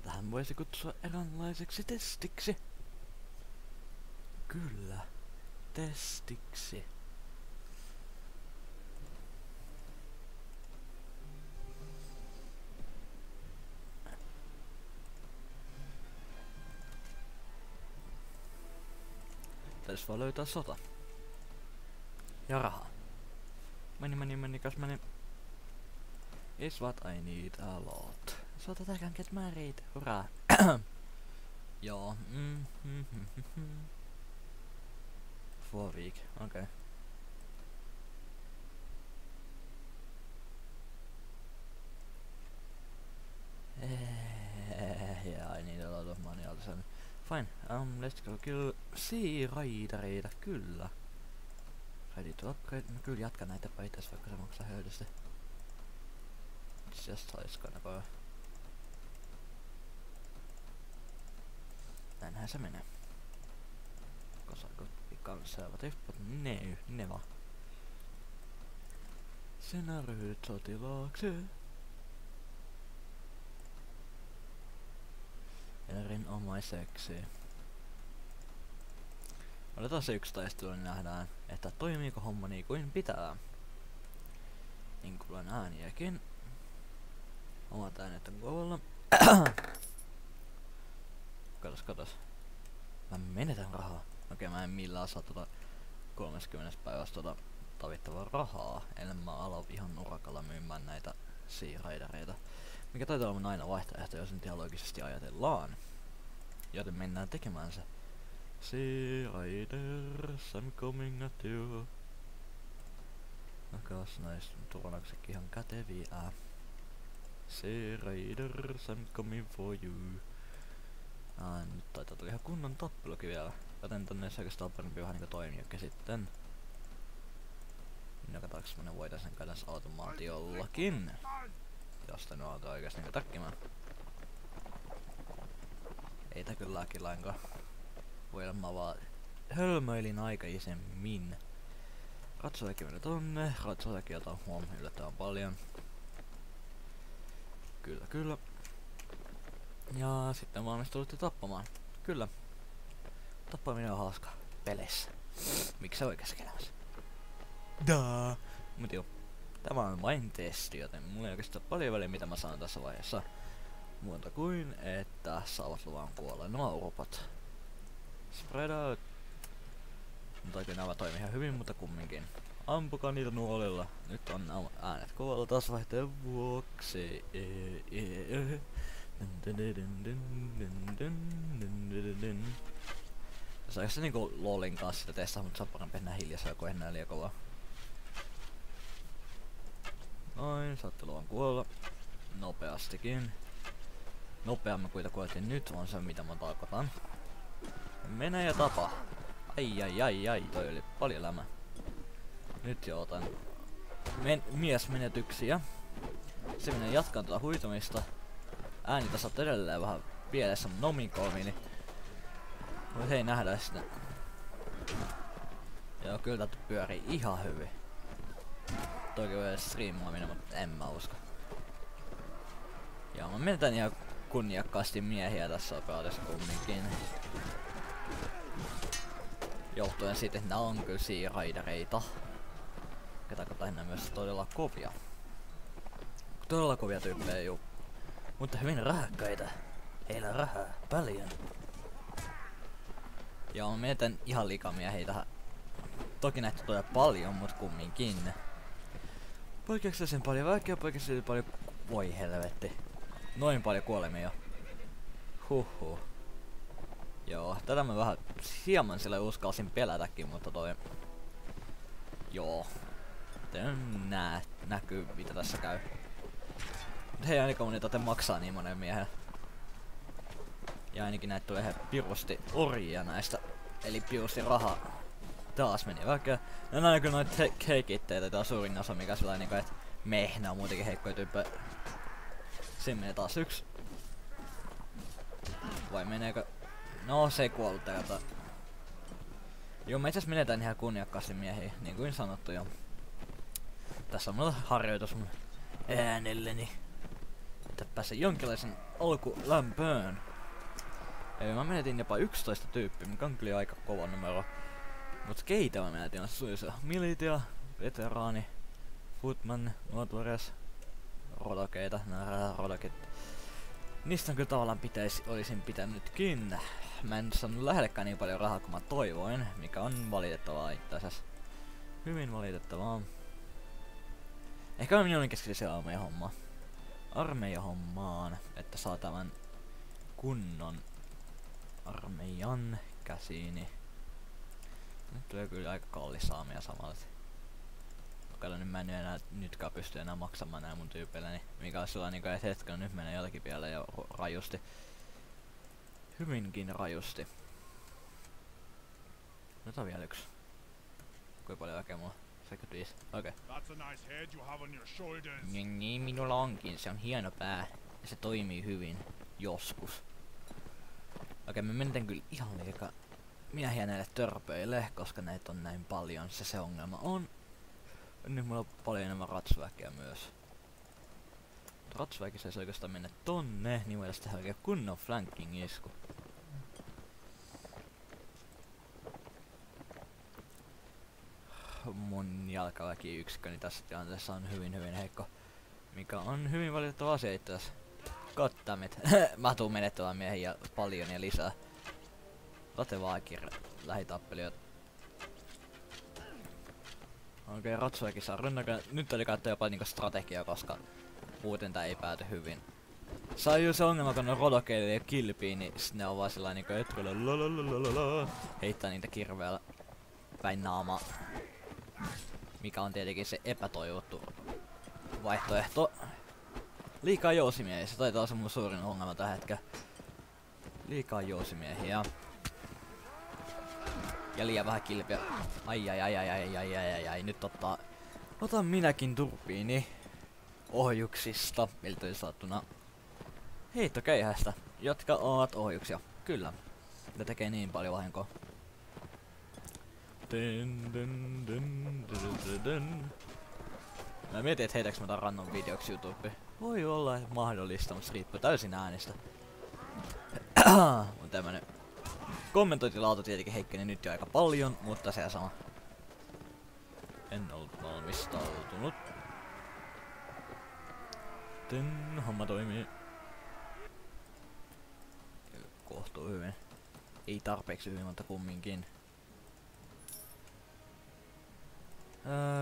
Tätähän voisi kutsua eräänlaiseksi testiksi. Kyllä, testiksi. Täytyis vaan löytää sota. Ja rahaa. Money. Is what I need a lot. So that I can get married. Hurraa. Joo. For a week. Okay. Yeah, I need a lot of money also. Fine. Let's go kill sea-raidereita. Kyllä. Ready to upgrade. Mä kyllä jatkan näitä päitäis, vaikka se maksaa höydystä. It's just how it's gonna go. Näinhän se menee. Cause I could be conservative, but never. Sinä ryhdyt sotilaaksi. Erinomaiseksi. Otetaan se yksi taistelu, niin nähdään, että toimiiko homma niin kuin pitää. Niin kuin on ääniäkin. Omat äänet on kovalla. Katos. Mä menetän rahaa. Okei, mä en millään saa 30 päivästä tavittavaa rahaa, ellei mä ala ihan urakalla myymään näitä sea-raidereita. Mikä taitaa olla aina vaihtoehto, jos nyt ihan loogisesti ajatellaan. Joten mennään tekemään se. Sea Raiders, I'm coming at you. Nakas näistä turvanauksetkin ihan käteviä. Sea Raiders, I'm coming for you. Nyt taitaa tulla ihan kunnon tappelukin vielä. Joten tänne olisi oikeastaan parempi vähän niinku toimiakin sitten. Joka tapauksessa me voitaisiin käydä automaatiollakin. Josta ne on oikeesti niinku takkimään. Ei tää kylläkin lainkaan. Voi mä vaan hölmöilin aikaisemmin. Ratsuväki meni tonne. Ratsuväki jota on yllättävän paljon. Kyllä. Ja sitten valmistuutte tappamaan. Kyllä. Tappaminen on hauska peleissä. Miksi se oikeassa elämässä? Daa! Mut joo. Tämä on vain testi, joten mulla ei oikeastaan paljon väliä mitä mä saan tässä vaiheessa. Muuta kuin, että saavat luvan kuolla nuo urpot. Spread out! Mutta kyllä nämä toimii ihan hyvin, mutta kumminkin. Ampukaa niitä nuolilla. Nyt on äänet kovalla taas vaihteen vuoksi. Jos oikeesti niinku LOLin kanssa sitä testaa, mutta se on parempi enää hiljaisia, kun enää liian kovaa. Noin, saatte luvan kuolla. Nopeastikin. Nopeammin kuin kuoltiin nyt on se mitä mä tarkoitan. Mene ja tapa. Ai, toi oli paljon lämä. Nyt jo otan miesmenetyksiä. Se menee jatkaan tuota huitumista. Äänitasot edelleen vähän pielessä mun nomikoimiin, niin voi hei nähdä sitä. Joo, kyllä tätä pyörii ihan hyvin. Toki voi edes striimaaminen, mutta en mä usko. Joo, mä menetän ihan kunniakkaasti miehiä tässä operaatiossa kumminkin. Johtuen siitä, että nää on kyllä sea-raidereita. Ketä lähinnä myös todella kovia. Todella kovia tyyppejä juu. Mutta hyvin rahakkaita. Heillä on rahaa paljon. Joo, mä menetän ihan likamiehiä tähän. Toki näitä tulee paljon, mut kumminkin. Poikkeuksellisen paljon väkeä, poikkeuksellisen paljon... Voi helvetti. Noin paljon kuolemia jo. Huhhuh. Joo, tätä mä vähän hieman sille uskalsin pelätäkin, mutta toi... Joo. Näkyy mitä tässä käy. Mut hei, ainakaan mun ei tätä maksaa niin monen miehen. Ja ainakin näitä tulee ihan pirusti orjia näistä. Eli pirusti rahaa. Taas meni väkeä. Ja näin kyllä noita keikitteitä, tää on suurin osa mikä sillä niinku, et mehnä on muutenkin heikkoja tyyppejä. Siinä menee taas yksi. Vai meneekö? No se ei kuollut täältä. Joo, me itse asiassa menetään ihan kunniakkaasti miehiä, niin kuin sanottu jo. Tässä on mulla harjoitus mun äänelleni. Että pääsee jonkinlaisen alkulämpöön. Eli mä menetin jopa 11 tyyppiä, mikä on kyllä aika kova numero. Mut keitä mä menetin? Se Militia, Veteraani, Footman, Nordvores, Rodokeita, nää Rodokit. Niistä on kyllä tavallaan olisin pitänytkin. Mä en saanut lähellekään niin paljon rahaa kuin mä toivoin, mikä on valitettavaa itse asiassa. Hyvin valitettavaa. Ehkä mä minun keskittyä armeijahommaan, että saa tämän kunnon armeijan käsiini. Nyt tulee kyllä aika kallis aamia samalla. Kato, nyt mä en enää nytkään pysty enää maksamaan nää mun tyypeilläni, mikä on sellainen niinku, että hetkellä nyt menee jotakin vielä ja rajusti. Hyvinkin rajusti. Nyt on vielä yksi. Kuinka paljon väkeä mulla? 75. Okei. Niin, minulla onkin. Se on hieno pää. Ja se toimii hyvin. Joskus. Okei, mä menetän kyllä ihan liikaa miehiä näille törpöille, koska näitä on näin paljon. Se ongelma on. Nyt mulla on paljon enemmän ratsväkeä myös. Ratsväki saisi oikeastaan mennä tonne, niin voidaan tehdä oikein kunnon flanking isku. Mun jalkaväki-yksikköni tässä tilanteessa on hyvin heikko. Mikä on hyvin valitettava asia itse asiassa. Goddammit. Mä tuun menettämään miehiä paljon ja lisää. Latevaakir lähitappelijoita. Okei, Ratsuakin saa rynnäkään. Nyt oli käyttää jopa niinku strategiaa, koska muuten tää ei pääty hyvin. Saa ju se ongelma, kun ne rodokeille ja kilpii, niin sit ne on vaan sellainen niinku etkuilla heittää niitä kirveellä päin naamaa. Mikä on tietenkin se epätoivottu vaihtoehto. Liikaa jousimiehiä, se taitaa olla se mun suurin ongelma tällä hetkellä. Liikaa jousimiehiä. Ja liian vähän kilpiä. Ai, nyt otan minäkin turbiini ohjuksista, miltä saattuna heittokeihästä, jotka ovat ohjuksia. Kyllä. Ne tekee niin paljon vahinkoa. Mä mietin, että heitäks mä tän random videoksi YouTubeen. Voi olla mahdollista, mutta se riippuu täysin äänestä. On tämmönen kommentointilauta tietenkin heikkeni nyt jo aika paljon, mutta se sama. En ollut valmistautunut. Homma toimii kohtuu hyvin. Ei tarpeeksi hyvin, mutta kumminkin.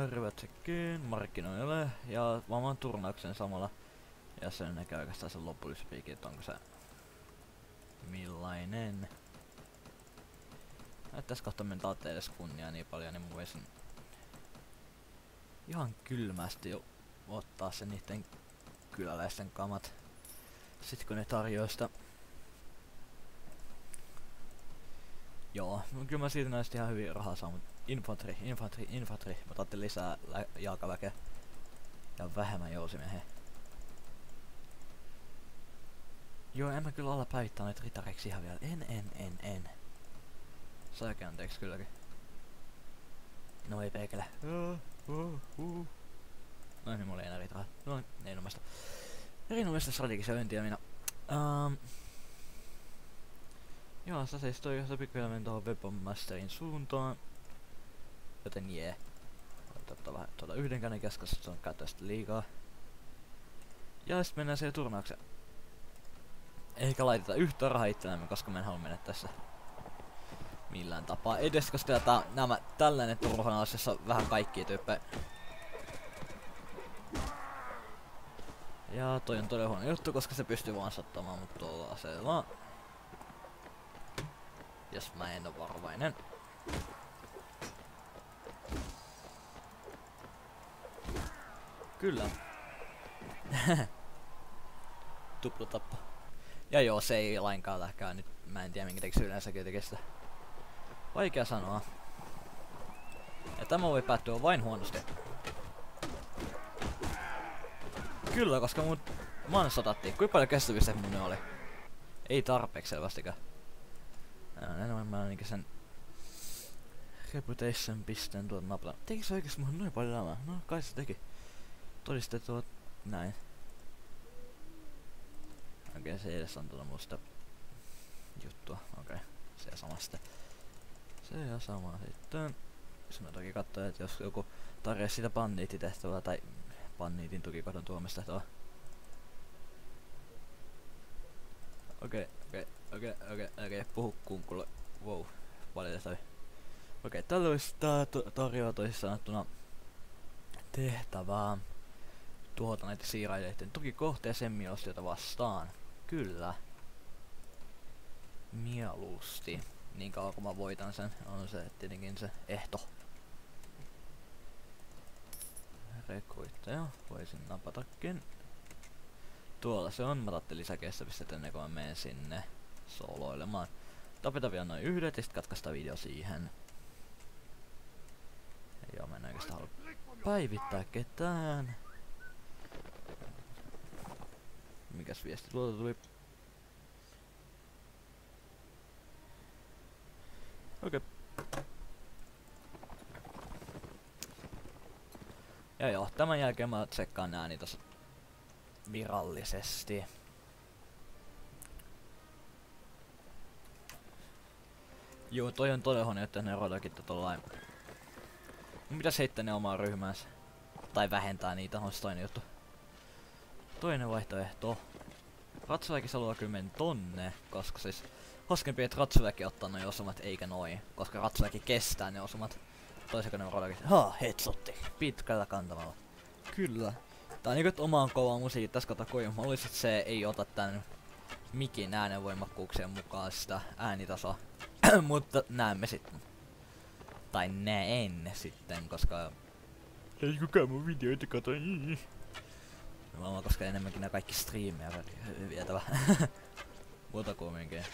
Ryvätsekin markkinoille ja vamman turnauksen samalla. Ja sen näkee oikeastaan sen lopullispiikin, että onko se millainen. Näyttäis kohta mentaa edes kunniaa niin paljon, niin mä voisin ihan kylmästi jo ottaa sen niitten kyläläisten kamat. Sit kun ne tarjoaa sitä. Joo, kyllä mä siitä näistä ihan hyvin rahaa saa, mut infantry. Mä otin lisää jalkaväkeä. Ja vähemmän jousimiehiä. Joo, en mä kyllä olla päivittää noita ritareiksi ihan vielä. En. Saakin anteeksi kylläkin. No ei peikele. No niin, mulla ei enää ritaraa. No, erinomaista strategisia öintiä minä. Joo, sä seis toi pikkuhiljaa meni tohon Weaponmasterin suuntaan. Joten jee. Ottaa vähän tuota yhden käden keskassa, se on käytöstä liikaa. Ja sit mennään siihen turnaukseen. Eikä laiteta yhtä rahaa itsellämme, koska mä en halua mennä tässä millään tapaa edes, koska tällainen turnaus, jossa on vähän kaikkia tyyppejä. Ja toi on todella huono juttu, koska se pystyy vaan sottamaan mut tuolla aseella. Jos mä en oo varovainen. Kyllä. Tuplutappo. Ja joo, se ei lainkaan lähkää nyt. Mä en tiedä minkä tekisi yleensäkin tekee sitä. Vaikea sanoa. Ja tämä voi päättyä vain huonosti. Kyllä, koska mun sotattiin. Kuinka paljon kestävyys mun oli? Ei tarpeeksi selvästikään. Mä niinkö sen reputation pisteen tuolta napla. Tekikö se oikeesti mulla noin paljon lämää? No kai se teki. Todistettu näin. Okei, se ei edes antanut musta juttua. Okei, se ja sama sitten. Se ja sama sitten. Jos mä toki katsoin, että jos joku tarjoaa sitä banniittitehtävää tai banniitin tukikohdan tuomistehtävää. Okei, puhu kunkulle. Wow, valitettavasti. Okei, tällä olisi tarjoaa toisin sanottuna tehtävää tuhota näitä siiraileiden tukikohteeseen mieluusti vastaan. Kyllä. Mieluusti. Niin kauan kun mä voitan sen, on se tietenkin se ehto. Rekruittaja, voisin napatakin. Tuolla se on, mä otatte lisäkestävistä ennen kuin mä menen sinne soloilemaan. Tapetaan vielä noin yhdet ja sit katkaista video siihen. Joo, mä en oikeastaan halua päivittää ketään. Mikäs viesti tuolta tuli? Okei. Ja joo, tämän jälkeen mä tsekkaan ääni tossa virallisesti. Joo, toi on todella huono, että ne rodakin tollain. Mitäs heittää ne omaan ryhmäänsä? Tai vähentää niitä, on se toinen juttu. Toinen vaihtoehto. Ratsuväki haluaa kyllä mennä tonne, koska siis hauskempi, että Ratsuväki ottaa noi osumat eikä noi, koska Ratsuväki kestää ne osumat. Toisenko ne rodakin. Headsotti. Pitkällä kantamalla. Kyllä. Tää on niinku omaan kovaa musiikki tässä kotakoju. Mä luulisin, että se ei ota tän mikin äänenvoimakkuuksien mukaan sitä äänitasoa. Mutta näemme sitten. Tai näen sitten, koska ei kukaan mun videoita kato. Mä koska enemmänkin nää kaikki striimejä vietävä. Mutta kumminkin.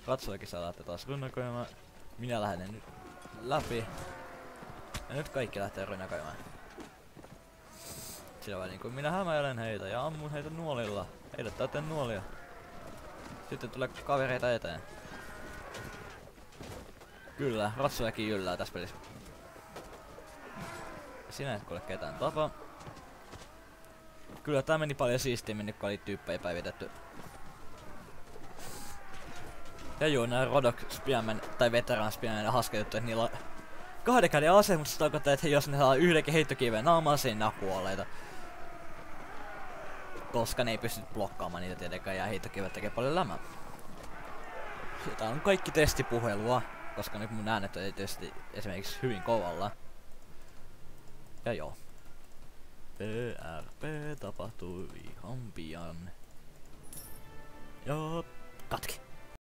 Ratsuakin saatte taas runnakoimaan. Minä lähden nyt läpi. Ja nyt kaikki lähtee runnakoimaan. Sillä välin kun minä hämäilen heitä ja ammun heitä nuolilla. Heidät täyteen nuolia. Sitten tulee kavereita eteen. Kyllä, Ratsuväki yllää tässä pelissä. Sinä et kuule ketään tapa. Kyllä tää meni paljon siistiimmin, kun oli tyyppejä päivitetty. Ja juu, nää Rodok Spiamen tai Veteran Spiamen hauska juttu, että niillä on 2 käden ase, mutta se tarkoittaa, että jos ne saa yhdenkin heittokiveen naamaan, siinä nää kuolleita. Koska ne ei pysty blokkaamaan niitä tietenkään ja heittokivet tekee paljon lämmää. Tää on kaikki testipuhelua, koska nyt mun äänet ei testi esimerkiksi hyvin kovalla. Ja joo. PRP tapahtuu ihan pian. Ja katki.